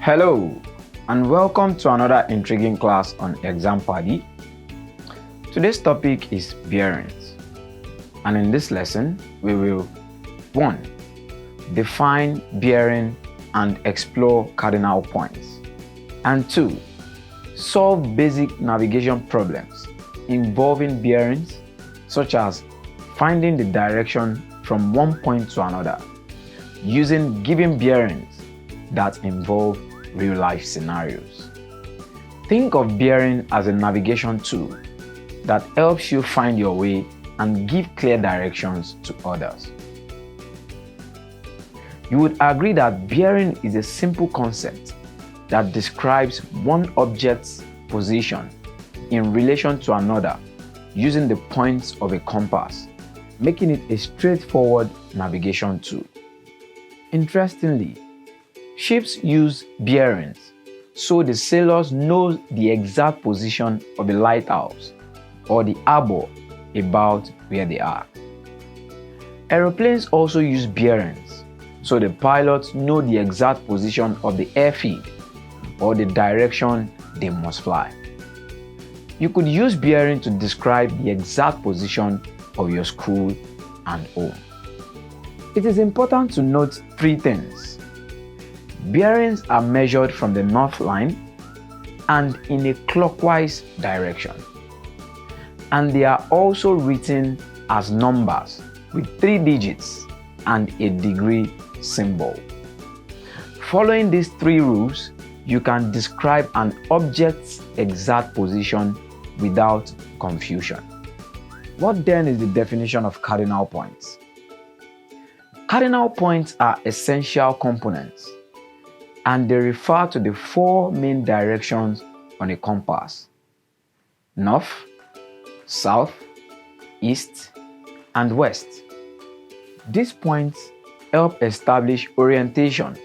Hello, and welcome to another intriguing class on ExamPadi. Today's topic is bearings, and in this lesson, we will 1. Define bearing and explore cardinal points, and 2. Solve basic navigation problems involving bearings, such as finding the direction from one point to another, using given bearings that involve real-life scenarios. Think of bearing as a navigation tool that helps you find your way and give clear directions to others. You would agree that bearing is a simple concept that describes one object's position in relation to another using the points of a compass, making it a straightforward navigation tool. Interestingly, ships use bearings so the sailors know the exact position of the lighthouse or the harbor about where they are. Aeroplanes also use bearings so the pilots know the exact position of the airfield or the direction they must fly. You could use bearing to describe the exact position of your school and home. It is important to note 3 things. Bearings are measured from the north line and in a clockwise direction. And they are also written as numbers with 3 digits and a degree symbol. Following these 3 rules, you can describe an object's exact position without confusion. What then is the definition of cardinal points? Cardinal points are essential components, and they refer to the 4 main directions on a compass: north, south, east, and west. These points help establish orientation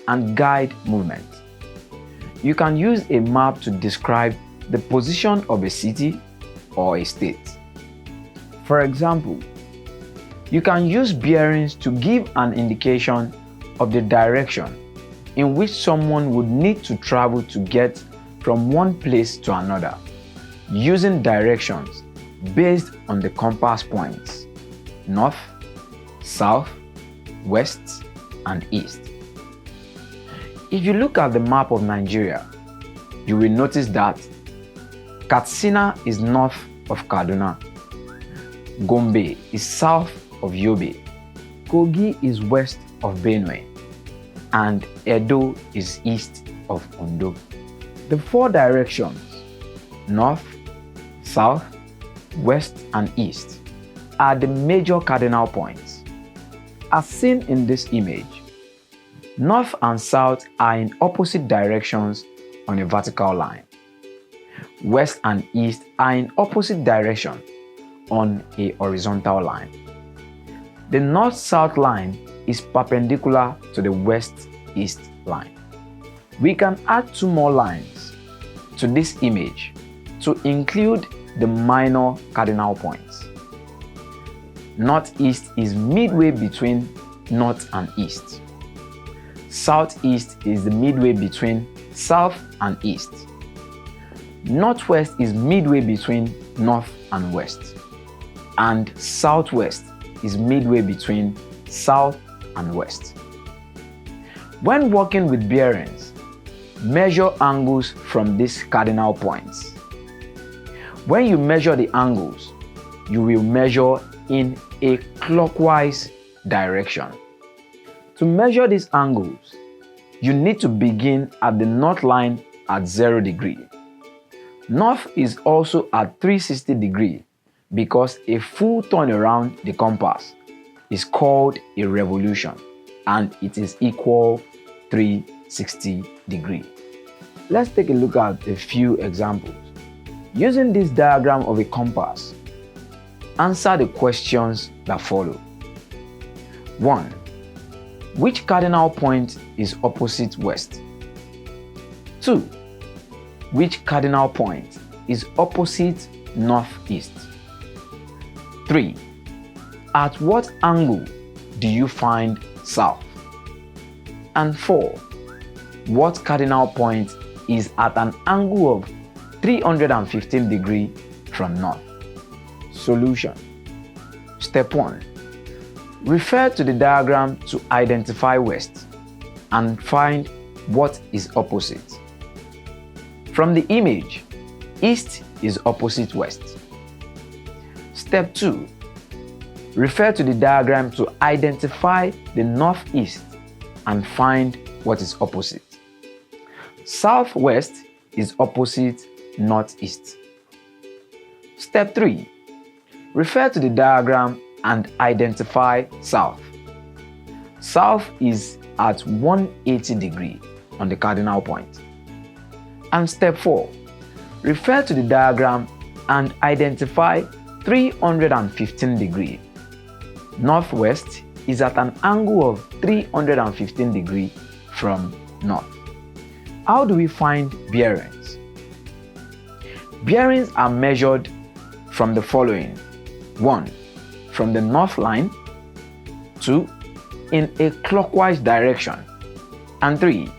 and guide movement. You can use a map to describe the position of a city or a state. For example, you can use bearings to give an indication of the direction in which someone would need to travel to get from one place to another, using directions based on the compass points: north, south, west, and east. If you look at the map of Nigeria, you will notice that Katsina is north of Kaduna, Gombe is south of Yobe, Kogi is west of Benue, and Edo is east of Ondo. The 4 directions, north, south, west, and east, are the major cardinal points. As seen in this image, north and south are in opposite directions on a vertical line. West and east are in opposite direction on a horizontal line. The north-south line is perpendicular to the west-east line. We can add 2 more lines to this image to include the minor cardinal points. Northeast is midway between north and east. Southeast is the midway between south and east. Northwest is midway between north and west. And southwest is midway between south and west. When working with bearings, measure angles from these cardinal points. When you measure the angles, you will measure in a clockwise direction. To measure these angles, you need to begin at the north line at 0 degree. North is also at 360 degree because a full turn around the compass is called a revolution, and it is equal 360 degree. Let's take a look at a few examples. Using this diagram of a compass, answer the questions that follow. 1. Which cardinal point is opposite west? 2. Which cardinal point is opposite northeast? 3. At what angle do you find south? And 4. what cardinal point is at an angle of 315 degrees from north. Solution. Step 1. Refer to the diagram to identify west and find what is opposite. From the image, east is opposite west. Step 2. Refer to the diagram to identify the northeast and find what is opposite. Southwest is opposite northeast. Step 3. Refer to the diagram and identify south. South is at 180 degrees on the cardinal point. And step 4. Refer to the diagram and identify 315 degrees. Northwest is at an angle of 315 degrees from north. How do we find bearings? Bearings are measured from the following. 1. From the north line. 2. In a clockwise direction. And 3.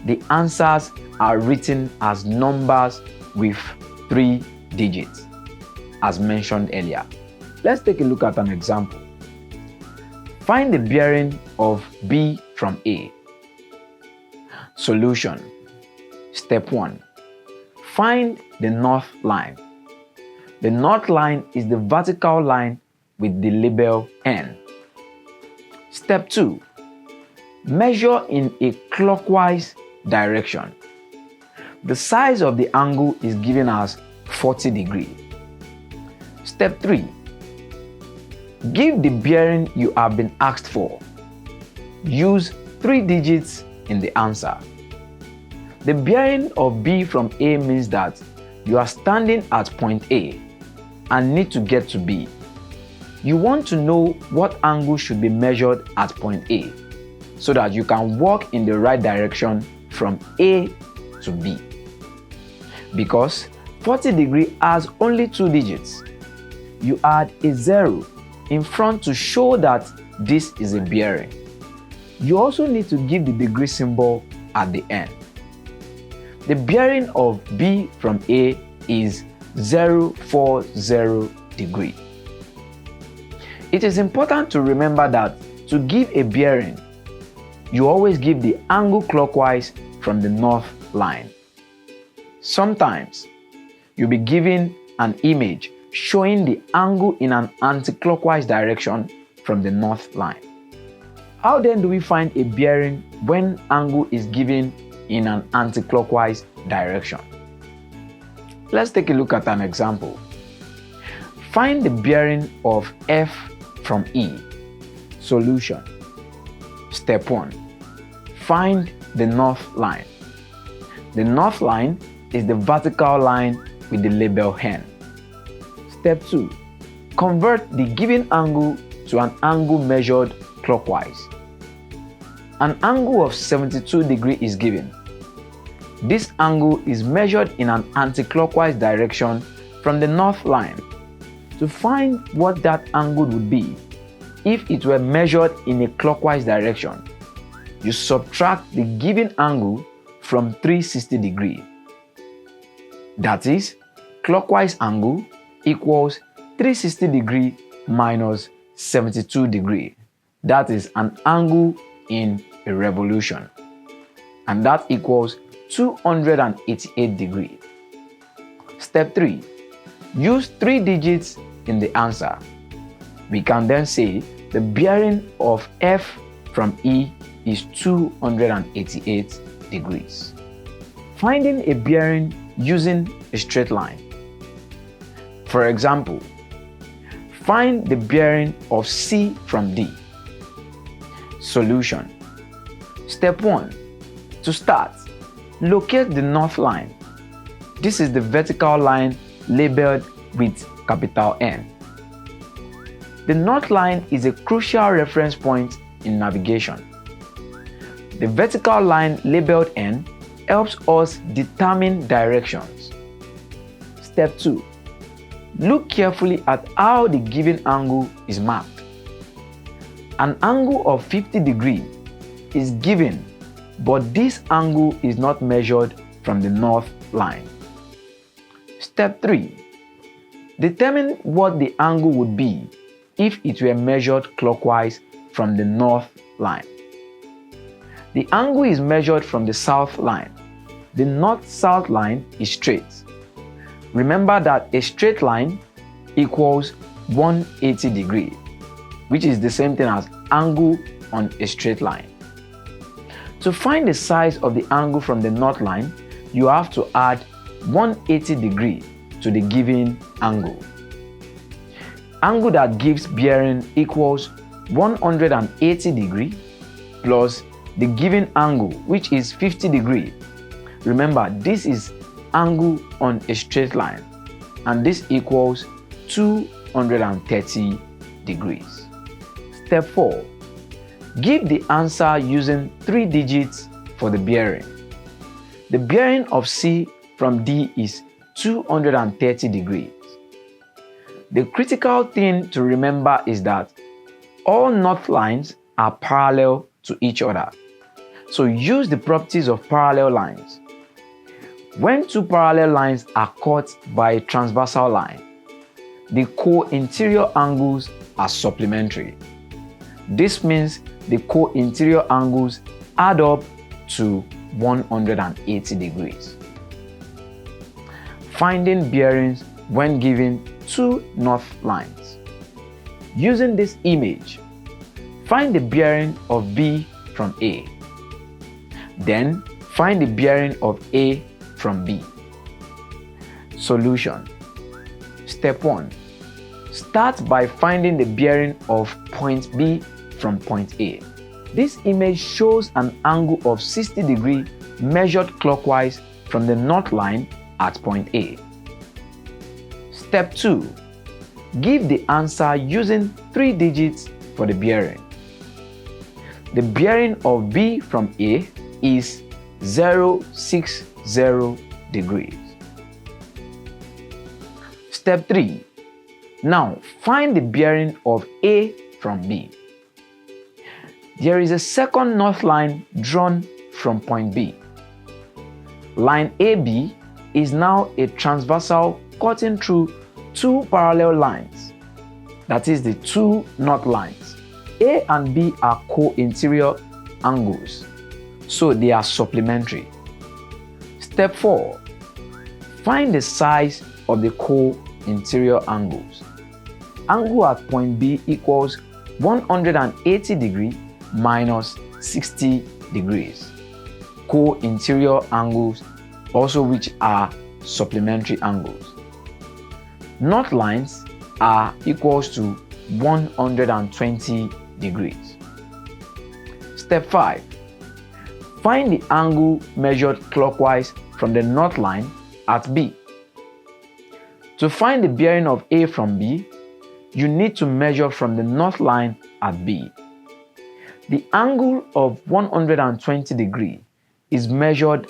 The answers are written as numbers with 3 digits, as mentioned earlier. Let's take a look at an example. Find the bearing of B from A. Solution. Step 1. Find the north line. The north line is the vertical line with the label N. Step 2. Measure in a clockwise direction. The size of the angle is given as 40 degrees. Step 3. Give the bearing you have been asked for. Use 3 digits in the answer. The bearing of B from A means that you are standing at point A and need to get to B. You want to know what angle should be measured at point A so that you can walk in the right direction from A to B. Because 40 degrees has only 2 digits, you add a 0 in front to show that this is a bearing. You also need to give the degree symbol at the end. The bearing of B from A is 040 degrees. It is important to remember that to give a bearing, you always give the angle clockwise from the north line. Sometimes you'll be given an image showing the angle in an anti-clockwise direction from the north line. How then do we find a bearing when angle is given in an anti-clockwise direction? Let's take a look at an example. Find the bearing of F from E. Solution. Step 1. Find the north line. The north line is the vertical line with the label N. Step 2. Convert the given angle to an angle measured clockwise. An angle of 72 degrees is given. This angle is measured in an anti-clockwise direction from the north line. To find what that angle would be if it were measured in a clockwise direction, you subtract the given angle from 360 degrees. That is, clockwise angle equals 360 degrees minus 72 degrees. That is an angle in a revolution. And that equals 288 degrees. Step 3. Use 3 digits in the answer. We can then say the bearing of F from E is 288 degrees. Finding a bearing using a straight line. For example, find the bearing of C from D. Solution. Step 1. To start, locate the north line. This is the vertical line labeled with capital N. The north line is a crucial reference point in navigation. The vertical line labeled N helps us determine directions. Step 2. Look carefully at how the given angle is marked. An angle of 50 degrees is given but this angle is not measured from the north line. Step 3. Determine what the angle would be if it were measured clockwise from the north line. The angle is measured from the south line. The north-south line is straight. Remember that a straight line equals 180 degrees, which is the same thing as angle on a straight line. To find the size of the angle from the north line, you have to add 180 degrees to the given angle. Angle that gives bearing equals 180 degrees plus the given angle, which is 50 degrees. Remember, this is angle on a straight line, and this equals 230 degrees. Step 4. Give the answer using 3 digits for the bearing. The bearing of C from D is 230 degrees. The critical thing to remember is that all north lines are parallel to each other. So use the properties of parallel lines. When two parallel lines are cut by a transversal line, the co-interior angles are supplementary. This means the co-interior angles add up to 180 degrees. Finding bearings when given two north lines. Using this image, find the bearing of B from A. Then find the bearing of A from B. Solution. Step 1. Start by finding the bearing of point B from point A. This image shows an angle of 60 degrees measured clockwise from the north line at point A. Step 2. Give the answer using 3 digits for the bearing. The bearing of B from A is 060 degrees. Step 3. Now find the bearing of A from B. There is a second north line drawn from point B. Line AB is now a transversal cutting through two parallel lines, that is the two north lines. A and B are co-interior angles, so they are supplementary. Step 4. Find the size of the co-interior angles. Angle at point B equals 180 degrees minus 60 degrees. Co-interior angles also, which are supplementary angles. North lines are equals to 120 degrees. Step 5. Find the angle measured clockwise from the north line at B. To find the bearing of A from B, you need to measure from the north line at B. The angle of 120 degrees is measured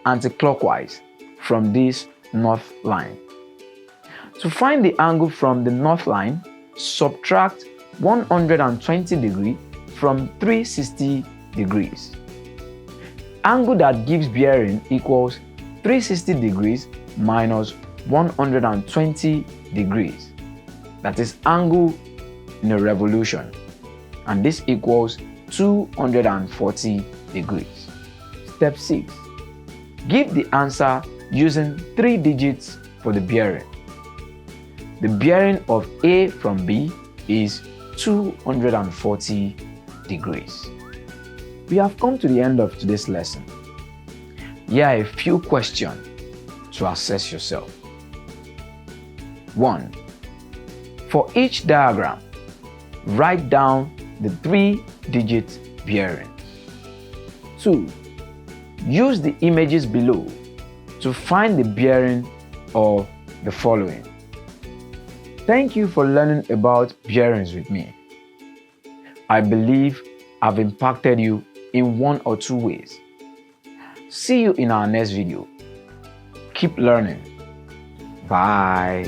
anti-clockwise from this north line. To find the angle from the north line, subtract 120 degrees from 360 degrees. Angle that gives bearing equals 360 degrees minus 120 degrees. That is angle in a revolution, and this equals 240 degrees. Step 6. Give the answer using 3 digits for the bearing. The bearing of A from B is 240 degrees. We have come to the end of today's lesson. Here are a few questions to assess yourself. 1. For each diagram, write down the 3-digit bearing. 2. Use the images below to find the bearing of the following. Thank you for learning about bearings with me. I believe I've impacted you in one or two ways. See you in our next video. Keep learning. Bye.